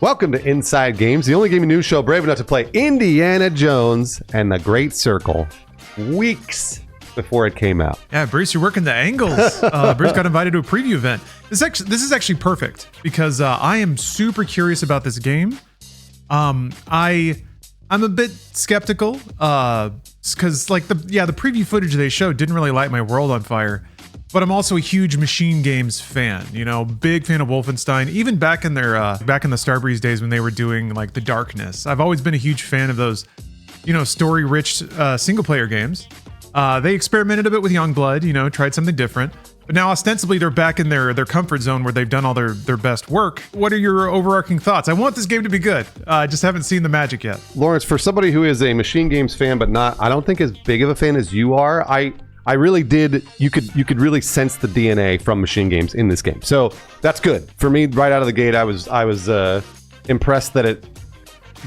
Welcome to Inside Games, the only gaming news show brave enough to play Indiana Jones and the Great Circle weeks before it came out. Yeah, Bruce, you're working the angles. Bruce got invited to a preview event. This is actually perfect because I am super curious about this game. I'm a bit skeptical because the preview footage they showed didn't really light my world on fire. But I'm also a huge Machine Games fan, big fan of Wolfenstein. Even back in the Starbreeze days when they were doing like The Darkness, I've always been a huge fan of those, story-rich single player games. They experimented a bit with Youngblood, tried something different. But now ostensibly they're back in their comfort zone where they've done all their best work. What are your overarching thoughts? I want this game to be good. I just haven't seen the magic yet. Lawrence, for somebody who is a Machine Games fan, but I don't think as big of a fan as you are, I really did. You could really sense the DNA from Machine Games in this game, so that's good for me. Right out of the gate, I was impressed that it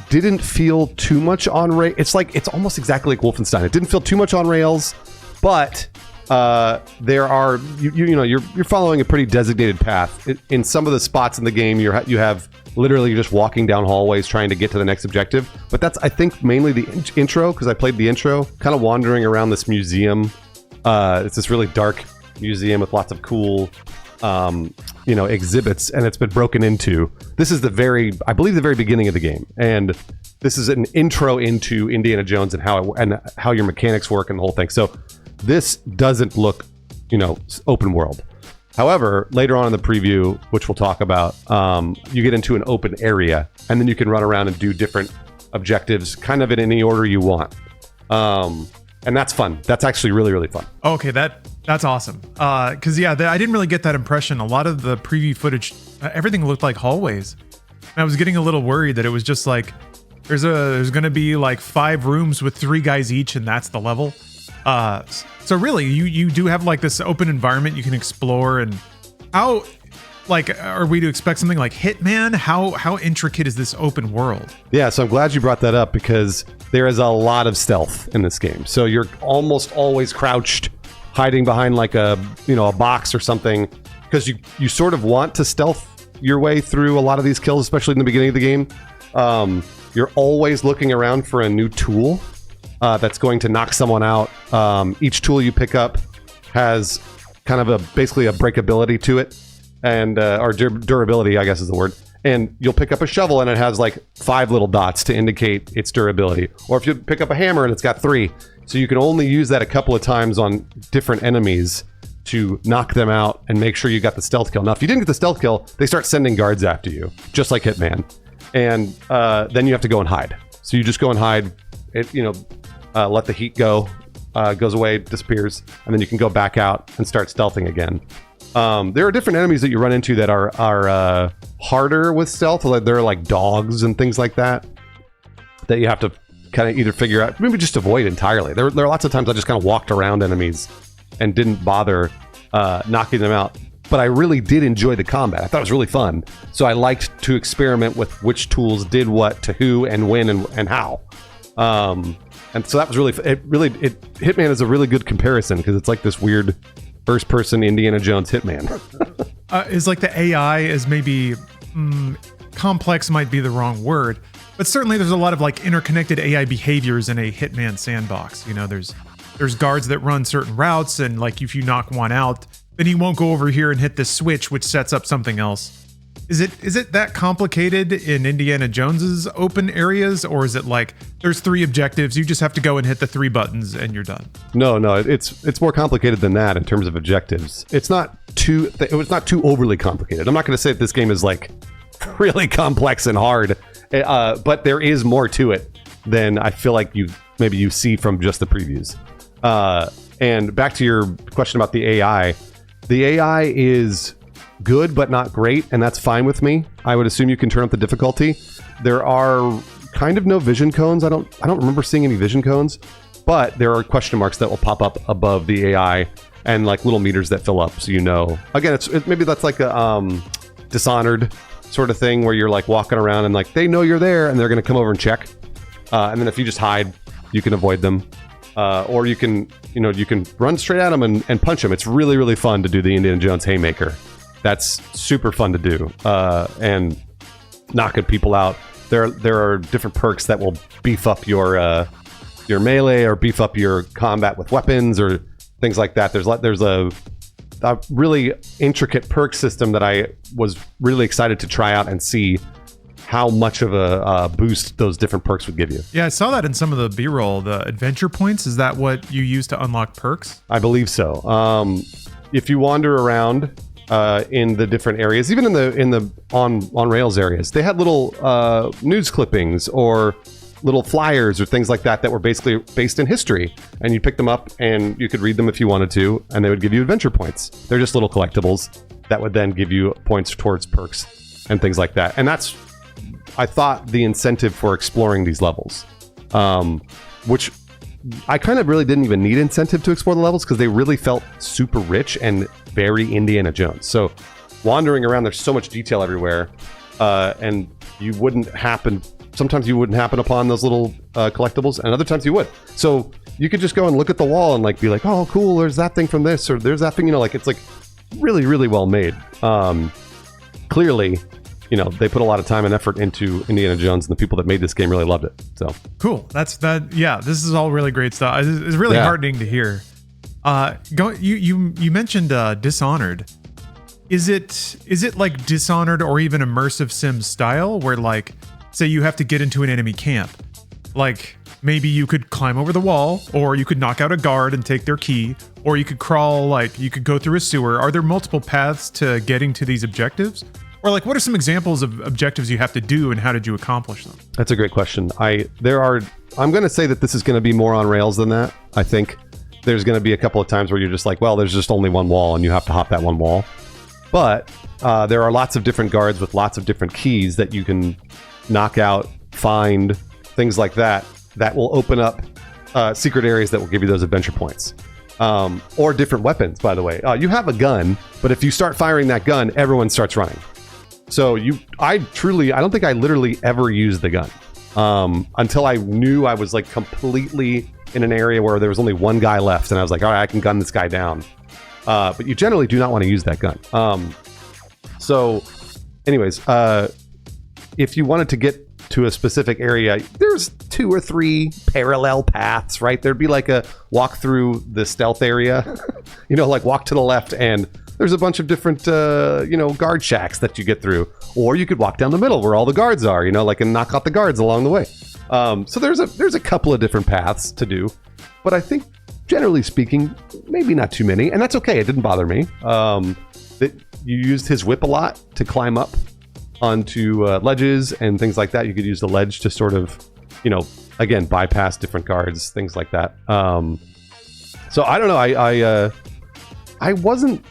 didn't feel too much on rails. It's almost exactly like Wolfenstein. It didn't feel too much on rails, but there are you're following a pretty designated path. In some of the spots in the game, you're just walking down hallways trying to get to the next objective. But that's, I think, mainly the intro, because I played the intro, kind of wandering around this museum. It's this really dark museum with lots of cool, exhibits, and it's been broken into. This is the very beginning of the game, and this is an intro into Indiana Jones and how your mechanics work and the whole thing. So this doesn't look, open world. However, later on in the preview, which we'll talk about, you get into an open area, and then you can run around and do different objectives, kind of in any order you want. And that's fun. That's actually really, really fun. Okay, that's awesome. Because I didn't really get that impression. A lot of the preview footage, everything looked like hallways. And I was getting a little worried that it was just like there's going to be like 5 rooms with 3 guys each, and that's the level. So really, you do have like this open environment you can explore. And how, are we to expect something like Hitman? How intricate is this open world? Yeah, so I'm glad you brought that up, because there is a lot of stealth in this game. So you're almost always crouched, hiding behind like a box or something, because you sort of want to stealth your way through a lot of these kills, especially in the beginning of the game. You're always looking around for a new tool that's going to knock someone out. Each tool you pick up has kind of basically a breakability to it, and or durability, I guess is the word. And you'll pick up a shovel and it has like 5 little dots to indicate its durability. Or if you pick up a hammer and it's got 3. So you can only use that a couple of times on different enemies to knock them out and make sure you got the stealth kill. Now, if you didn't get the stealth kill, they start sending guards after you, just like Hitman. And then you have to go and hide. So you just go and hide, let the heat go, goes away, disappears, and then you can go back out and start stealthing again. There are different enemies that you run into that are harder with stealth. Like there are like dogs and things like that you have to kind of either figure out, maybe just avoid entirely. There are lots of times I just kind of walked around enemies and didn't bother knocking them out. But I really did enjoy the combat. I thought it was really fun. So I liked to experiment with which tools did what to who and when and how. And so that was Hitman is a really good comparison, because it's like this weird first-person Indiana Jones Hitman. Is like the AI is maybe complex might be the wrong word, but certainly there's a lot of like interconnected AI behaviors in a Hitman sandbox. There's guards that run certain routes, and like if you knock one out, then he won't go over here and hit this switch, which sets up something else. Is it that complicated in Indiana Jones's open areas, or is it like there's 3 objectives, you just have to go and hit the 3 buttons and you're done? No, it's more complicated than that in terms of objectives. It was not too overly complicated. I'm not going to say that this game is like really complex and hard, but there is more to it than I feel like you see from just the previews. And back to your question about the AI. The AI is good but not great, and that's fine with me. I would assume you can turn up the difficulty. There are kind of no vision cones. I don't remember seeing any vision cones, but there are question marks that will pop up above the AI, and like little meters that fill up, so again, maybe that's like a Dishonored sort of thing, where you're like walking around and like they know you're there and they're going to come over and check, and then if you just hide, you can avoid them. Or you can run straight at them and punch them. It's really, really fun to do the Indiana Jones haymaker. That's super fun to do. And knocking people out. There are different perks that will beef up your melee or beef up your combat with weapons or things like that. There's a really intricate perk system that I was really excited to try out and see how much of a boost those different perks would give you. Yeah, I saw that in some of the B-roll. The adventure points, is that what you use to unlock perks? I believe so. If you wander around in the different areas, even in the on rails areas, they had little news clippings or little flyers or things like that were basically based in history, and you pick them up and you could read them if you wanted to, and they would give you adventure points. They're just little collectibles that would then give you points towards perks and things like that. And that's, I thought, the incentive for exploring these levels, which I kind of really didn't even need incentive to explore the levels because they really felt super rich and very Indiana Jones. So wandering around, there's so much detail everywhere, and sometimes you wouldn't happen upon those little collectibles, and other times you would. So you could just go and look at the wall and like be like, oh, cool, there's that thing from this, or there's that thing, like it's like really, really well made. Clearly, they put a lot of time and effort into Indiana Jones, and the people that made this game really loved it. So cool. Yeah, this is all really great stuff. It's really heartening to hear. You mentioned Dishonored. Is it like Dishonored or even immersive sim style where, like, say you have to get into an enemy camp, like maybe you could climb over the wall, or you could knock out a guard and take their key, or you could crawl, like you could go through a sewer. Are there multiple paths to getting to these objectives? Or like, what are some examples of objectives you have to do, and how did you accomplish them? That's a great question. I'm going to say that this is going to be more on rails than that. I think there's going to be a couple of times where you're just like, well, there's just only one wall and you have to hop that one wall. But there are lots of different guards with lots of different keys that you can knock out, find, things like that will open up secret areas that will give you those adventure points. Or different weapons, by the way. You have a gun, but if you start firing that gun, everyone starts running. So I don't think I literally ever used the gun until I knew I was like completely in an area where there was only one guy left, and I was like, all right, I can gun this guy down. But you generally do not want to use that gun. So anyways, if you wanted to get to a specific area, there's 2 or 3 parallel paths, right? There'd be like a walk through the stealth area, like walk to the left and there's a bunch of different, guard shacks that you get through. Or you could walk down the middle where all the guards are, and knock out the guards along the way. So there's a couple of different paths to do. But I think, generally speaking, maybe not too many. And that's okay. It didn't bother me. You used his whip a lot to climb up onto ledges and things like that. You could use the ledge to sort of, again, bypass different guards, things like that. So I don't know. I wasn't...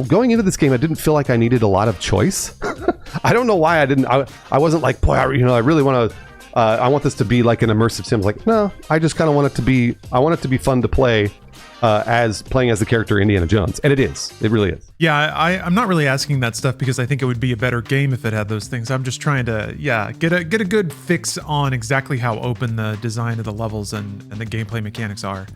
Going into this game, I didn't feel like I needed a lot of choice. I don't know why I didn't. I wasn't like, boy, I really want to. I want this to be like an immersive sim. Like, no, I just kind of want it to be. I want it to be fun to play as playing as the character Indiana Jones, and it is. It really is. Yeah, I'm not really asking that stuff because I think it would be a better game if it had those things. I'm just trying to, get a good fix on exactly how open the design of the levels and the gameplay mechanics are.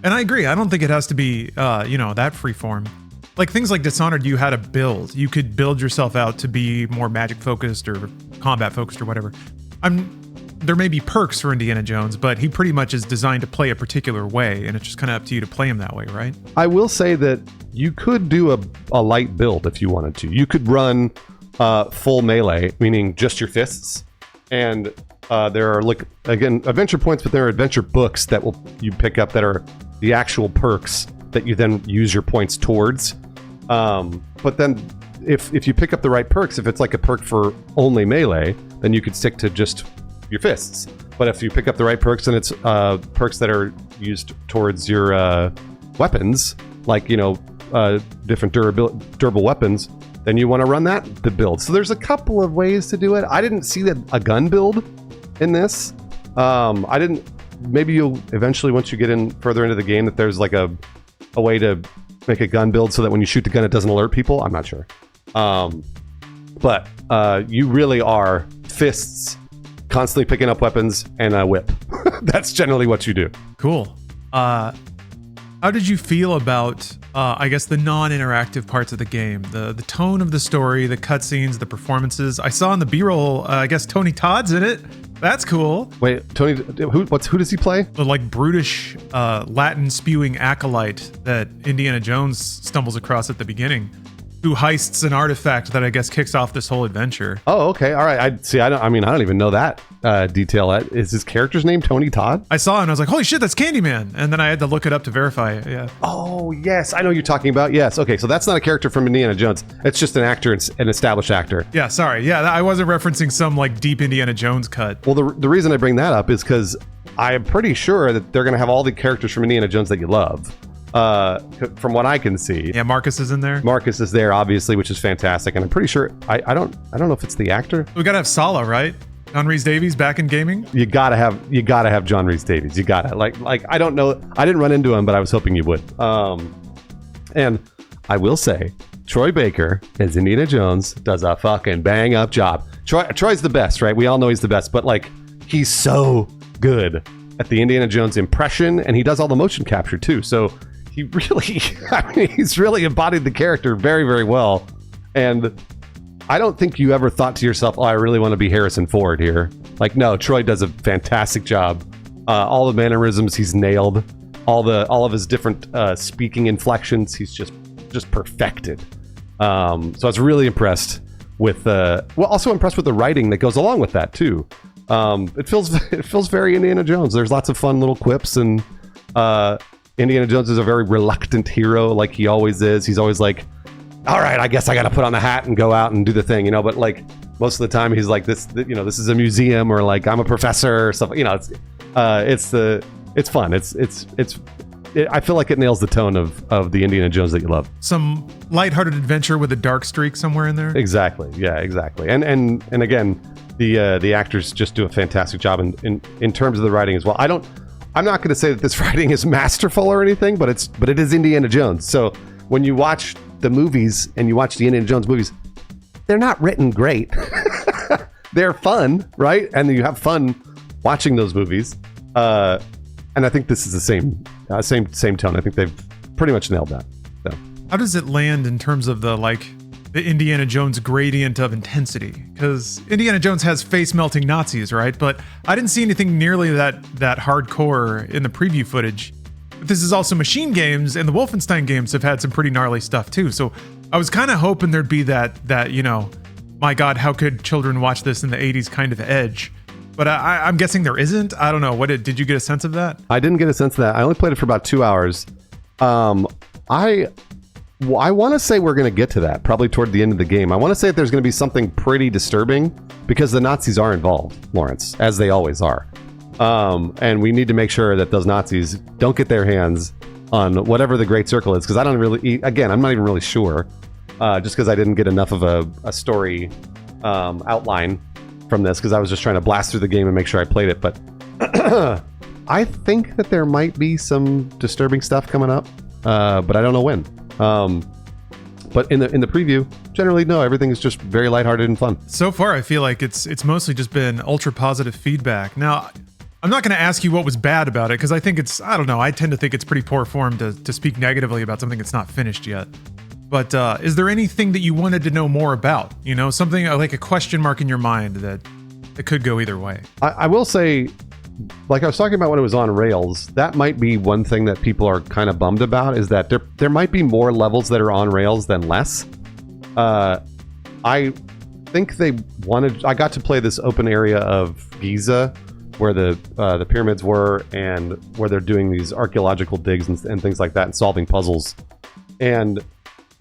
And I agree. I don't think it has to be, that freeform. Like things like Dishonored, you had a build. You could build yourself out to be more magic focused or combat focused or whatever. There may be perks for Indiana Jones, but he pretty much is designed to play a particular way, and it's just kind of up to you to play him that way, right? I will say that you could do a light build if you wanted to. You could run full melee, meaning just your fists, and there are, like, again, adventure points, but there are adventure books that you pick up that are the actual perks that you then use your points towards. But then if you pick up the right perks, if it's like a perk for only melee, then you could stick to just your fists. But if you pick up the right perks and it's perks that are used towards your weapons, like, different durable weapons, then you want to run the build. So there's a couple of ways to do it. I didn't see a gun build in this. Maybe you'll eventually, once you get in further into the game, that there's like a way to make a gun build so that when you shoot the gun, it doesn't alert people. I'm not sure. But you really are fists, constantly picking up weapons, and a whip. That's generally what you do. Cool. How did you feel about I guess the non-interactive parts of the game, the tone of the story, the cutscenes, the performances. I saw in the B-roll, I guess Tony Todd's in it. That's cool. Wait, Tony, who does he play? The like brutish Latin spewing acolyte that Indiana Jones stumbles across at the beginning, who heists an artifact that I guess kicks off this whole adventure. Oh, okay, all right. I don't even know that detail. Is his character's name Tony Todd? I saw it and I was like, holy shit, that's Candyman. And then I had to look it up to verify it. Yeah. Oh, yes, I know what you're talking about. Yes, okay, so that's not a character from Indiana Jones. It's just an actor, an established actor. Yeah, sorry. Yeah, I wasn't referencing some like deep Indiana Jones cut. Well, the reason I bring that up is because I'm pretty sure that they're going to have all the characters from Indiana Jones that you love. From what I can see. Yeah, Marcus is in there. Marcus is there, obviously, which is fantastic, and I'm pretty sure I don't know if it's the actor. We gotta have Sala, right? John Rhys-Davies back in gaming. You gotta have John Rhys-Davies. You gotta like I don't know. I didn't run into him, but I was hoping you would. And I will say, Troy Baker as Indiana Jones does a fucking bang up job. Troy's the best, right? We all know he's the best, but like he's so good at the Indiana Jones impression, and he does all the motion capture too. So he really, he's really embodied the character very, very well. And I don't think you ever thought to yourself, oh, I really want to be Harrison Ford here. Like, no, Troy does a fantastic job. All the mannerisms he's nailed. All of his different speaking inflections, he's just perfected. So I was really impressed with, also impressed with the writing that goes along with that too. It feels very Indiana Jones. There's lots of fun little quips, and Indiana Jones is a very reluctant hero, like he always is. He's always like, all right, I guess I got to put on the hat and go out and do the thing, but like most of the time he's like this is a museum, or like I'm a professor or stuff. It's fun. I feel like it nails the tone of the Indiana Jones that you love. Some lighthearted adventure with a dark streak somewhere in there. Exactly. Yeah, exactly. And again, the actors just do a fantastic job in terms of the writing as well. I'm not going to say that this writing is masterful or anything, but it is Indiana Jones. So when you watch the movies and you watch the Indiana Jones movies, they're not written great. They're fun, right? And you have fun watching those movies. And I think this is the same tone. I think they've pretty much nailed that. So. How does it land in terms of the Indiana Jones gradient of intensity? Because Indiana Jones has face-melting Nazis, right? But I didn't see anything nearly that hardcore in the preview footage. But this is also Machine Games, and the Wolfenstein games have had some pretty gnarly stuff too. So I was kind of hoping there'd be that my God, how could children watch this in the 80s kind of edge? But I'm guessing there isn't. I don't know. Did you get a sense of that? I didn't get a sense of that. I only played it for about 2 hours. I want to say we're going to get to that probably toward the end of the game. I want to say that there's going to be something pretty disturbing because the Nazis are involved, Lawrence, as they always are. And we need to make sure that those Nazis don't get their hands on whatever the Great Circle is, because I'm not even really sure, just because I didn't get enough of a story outline from this, because I was just trying to blast through the game and make sure I played it. But I think that there might be some disturbing stuff coming up, but I don't know when. But in the preview, generally, no, everything is just very lighthearted and fun. So far, I feel like it's mostly just been ultra positive feedback. Now, I'm not going to ask you what was bad about it, because I think I tend to think it's pretty poor form to speak negatively about something that's not finished yet. But is there anything that you wanted to know more about? Something like a question mark in your mind that could go either way? I will say, like I was talking about when it was on rails, that might be one thing that people are kind of bummed about, is that there might be more levels that are on rails than less. I think I got to play this open area of Giza, where the pyramids were, and where they're doing these archaeological digs and things like that, and solving puzzles. And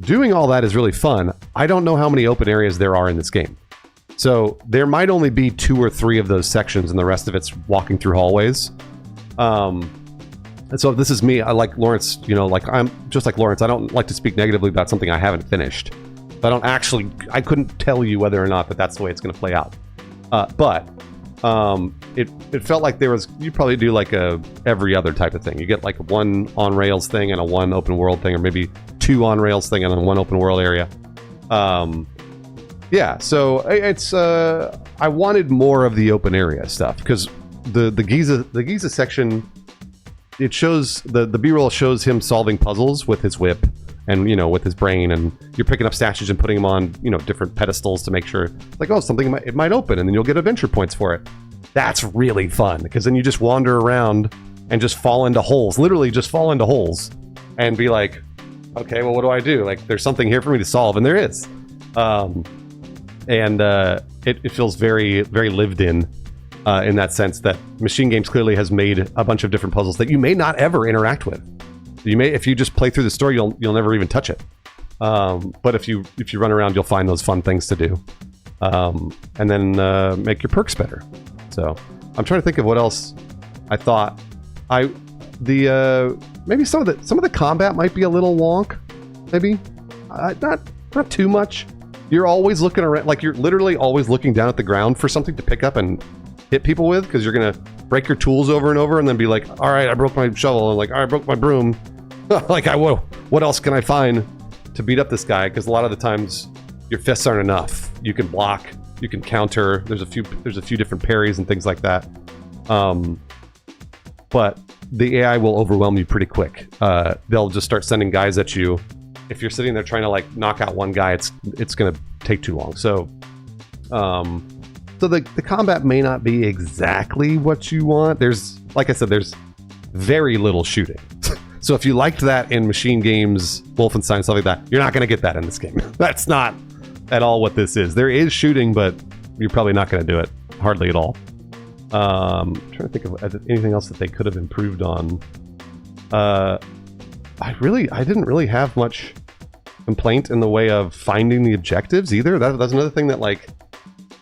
doing all that is really fun. I don't know how many open areas there are in this game. So there might only be 2 or 3 of those sections, and the rest of it's walking through hallways. And so if this is me, I like Lawrence, I'm just like Lawrence. I don't like to speak negatively about something I haven't finished. I couldn't tell you whether or not that's the way it's going to play out. But it felt like you probably do like every other type of thing. You get like a 1 on rails thing and a 1 open world thing, or maybe 2 on rails thing and a 1 open world area. Yeah, so it's I wanted more of the open area stuff, because the Giza section, it shows the B-roll shows him solving puzzles with his whip, and with his brain, and you're picking up statues and putting them on different pedestals to make sure like, oh, something it might open, and then you'll get adventure points for it. That's really fun because then you just wander around and just fall into holes, literally just fall into holes, and be like, okay, well, what do I do? Like, there's something here for me to solve, and there is. It feels very, very lived in that sense that Machine Games clearly has made a bunch of different puzzles that you may not ever interact with. If you just play through the story, you'll never even touch it. But if you run around, you'll find those fun things to do, and then make your perks better. So I'm trying to think of what else I thought. Maybe some of the combat might be a little wonk. Maybe not too much. You're always looking around, like you're literally always looking down at the ground for something to pick up and hit people with, because you're gonna break your tools over and over, and then be like, all right, I broke my shovel, and like, all right, I broke my broom. Like, what else can I find to beat up this guy? Because a lot of the times your fists aren't enough. You can block, you can counter. There's a few different parries and things like that. But the AI will overwhelm you pretty quick. They'll just start sending guys at you. If you're sitting there trying to like knock out one guy, it's going to take too long. So the combat may not be exactly what you want. There's, like I said, there's very little shooting. So if you liked that in Machine Games, Wolfenstein, stuff like that, you're not going to get that in this game. That's not at all what this is. There is shooting, but you're probably not going to do it hardly at all. I'm trying to think of anything else that they could have improved on. I didn't really have much complaint in the way of finding the objectives either. That's another thing that, like,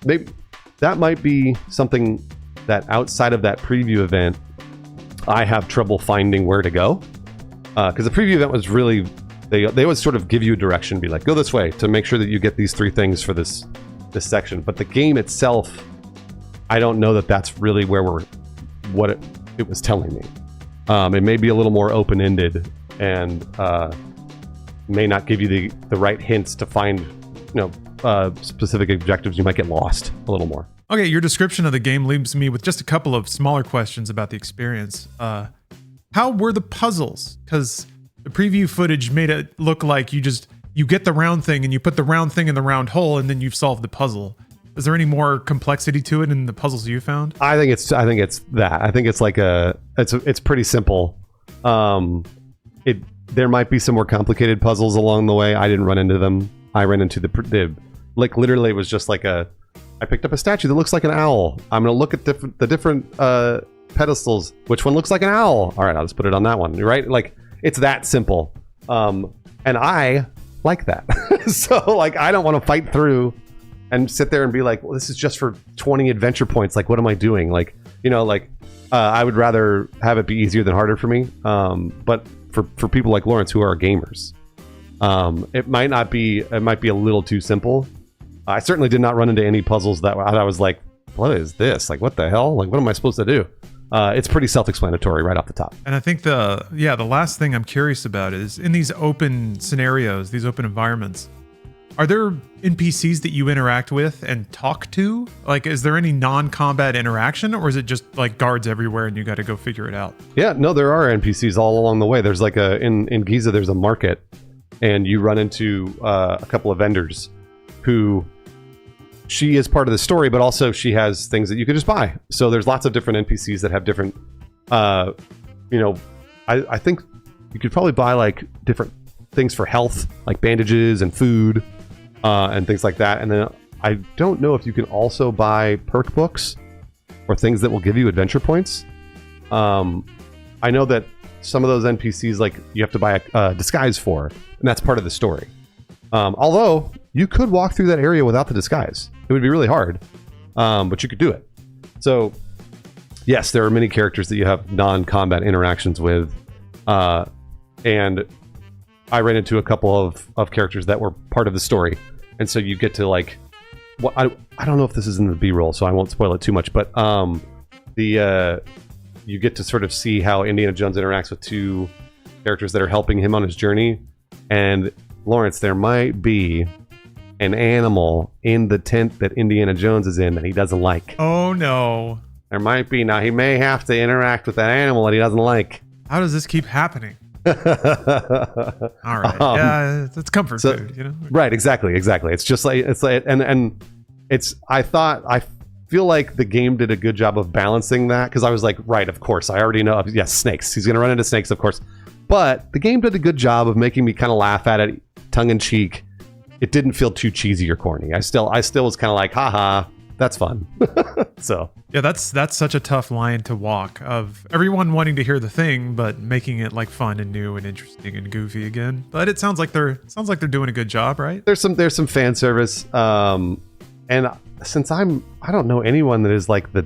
maybe that might be something that outside of that preview event, I have trouble finding where to go. Because the preview event was really, they would sort of give you a direction, be like, go this way to make sure that you get these 3 things for this section. But the game itself, I don't know that that's really what it was telling me. It may be a little more open-ended, and may not give you the right hints to find specific objectives. You might get lost a little more. Okay, your description of the game leaves me with just a couple of smaller questions about the experience. How were the puzzles? Because the preview footage made it look like you get the round thing and you put the round thing in the round hole and then you've solved the puzzle. Is there any more complexity to it in the puzzles you found? I think it's that. I think it's like it's pretty simple. There might be some more complicated puzzles along the way. I didn't run into them. I ran into the like, literally it was just like I picked up a statue that looks like an owl. I'm gonna look at the different pedestals. Which one looks like an owl? All right, I'll just put it on that one. Right? Like, it's that simple. And I like that. So like, I don't want to fight through and sit there and be like, well, this is just for 20 adventure points. Like, what am I doing? Like, I would rather have it be easier than harder for me. But for people like Lawrence who are gamers, it might be a little too simple. I certainly did not run into any puzzles that I was like, what is this? Like, what the hell? Like, what am I supposed to do? It's pretty self-explanatory right off the top. And I think the last thing I'm curious about is, in these open scenarios, these open environments, are there NPCs that you interact with and talk to? Like, is there any non-combat interaction, or is it just like guards everywhere and you got to go figure it out? Yeah, no, there are NPCs all along the way. There's like in Giza, there's a market, and you run into a couple of vendors who, she is part of the story, but also she has things that you can just buy. So there's lots of different NPCs that have different, I think you could probably buy like different things for health, like bandages and food. And things like that. And then I don't know if you can also buy perk books or things that will give you adventure points. I know that some of those NPCs, like, you have to buy a disguise for, and that's part of the story. Although you could walk through that area without the disguise. It would be really hard, but you could do it. So yes, there are many characters that you have non-combat interactions with, and I ran into a couple of characters that were part of the story. And so you get to, like, I don't know if this is in the B-roll, so I won't spoil it too much, but you get to sort of see how Indiana Jones interacts with 2 characters that are helping him on his journey. And Lawrence, there might be an animal in the tent that Indiana Jones is in that he doesn't like. Oh no. There might be. Now, he may have to interact with that animal that he doesn't like. How does this keep happening? All right. Yeah, it's comfort food, you know? Right, exactly. It's just like and I feel like the game did a good job of balancing that, because I was like, right, of course, I already know. Yes, snakes. He's gonna run into snakes, of course. But the game did a good job of making me kind of laugh at it, tongue in cheek. It didn't feel too cheesy or corny. I still was kind of like, haha, that's fun. So yeah, that's such a tough line to walk, of everyone wanting to hear the thing, but making it like fun and new and interesting and goofy again. But it sounds like they're doing a good job, right? There's some fan service, and since I don't know anyone that is like the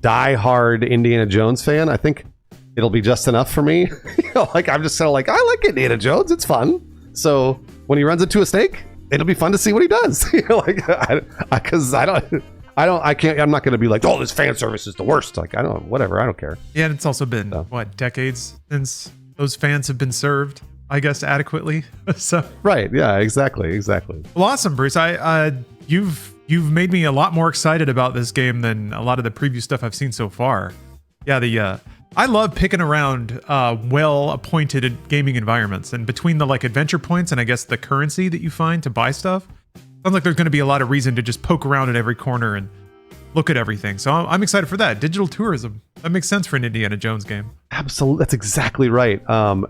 die-hard Indiana Jones fan, I think it'll be just enough for me. Like I'm just kind of like, I like Indiana Jones, it's fun. So when he runs into a snake, it'll be fun to see what he does. Because I'm not going to be like, oh, this fan service is the worst. Like, I don't care. Yeah, and it's also been what, decades since those fans have been served, I guess, adequately. So right, yeah, exactly. Well, awesome, Bruce. You've made me a lot more excited about this game than a lot of the preview stuff I've seen so far. Yeah, I love picking around well-appointed gaming environments, and between the like adventure points and I guess the currency that you find to buy stuff, sounds like there's going to be a lot of reason to just poke around at every corner and look at everything. So I'm excited for that. Digital tourism, that makes sense for an Indiana Jones game. Absolutely, that's exactly right.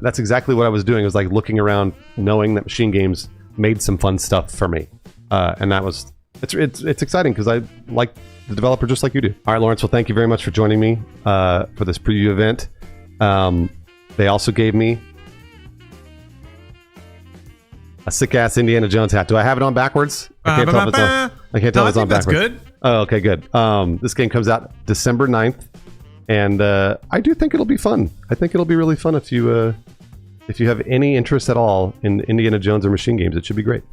That's exactly what I was doing. It was like looking around, knowing that Machine Games made some fun stuff for me, and that was it's exciting because I like the developer just like you do. All right, Lawrence. Well, thank you very much for joining me for this preview event. They also gave me a sick-ass Indiana Jones hat. Do I have it on backwards? I can't tell if it's on. I can't tell if it's on backwards. That's good. Oh, okay, good. This game comes out December 9th, and I do think it'll be fun. I think it'll be really fun if you have any interest at all in Indiana Jones or Machine Games. It should be great.